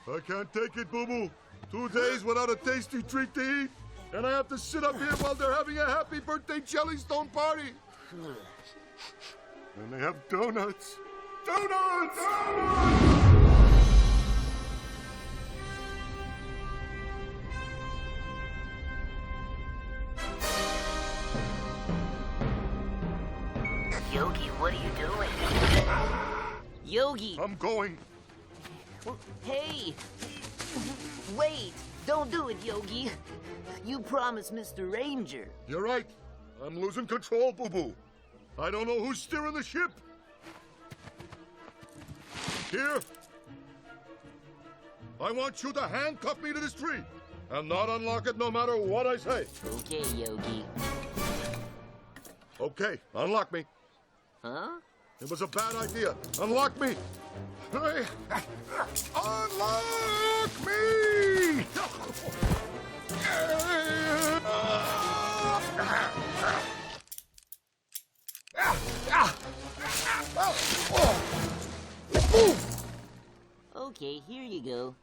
I can't take it, Boo-Boo. 2 days without a tasty treat to eat, and I have to sit up here while they're having a happy birthday Jellystone party. And they have donuts. Donuts! Yogi, what are you doing? Yogi! I'm going. Hey! Wait! Don't do it, Yogi. You promised Mr. Ranger. You're right. I'm losing control, Boo-Boo. I don't know who's steering the ship. Here. I want you to handcuff me to this tree and not unlock it no matter what I say. Okay, Yogi. Okay, unlock me. Huh? It was a bad idea. Unlock me. Unlock me! Okay, here you go.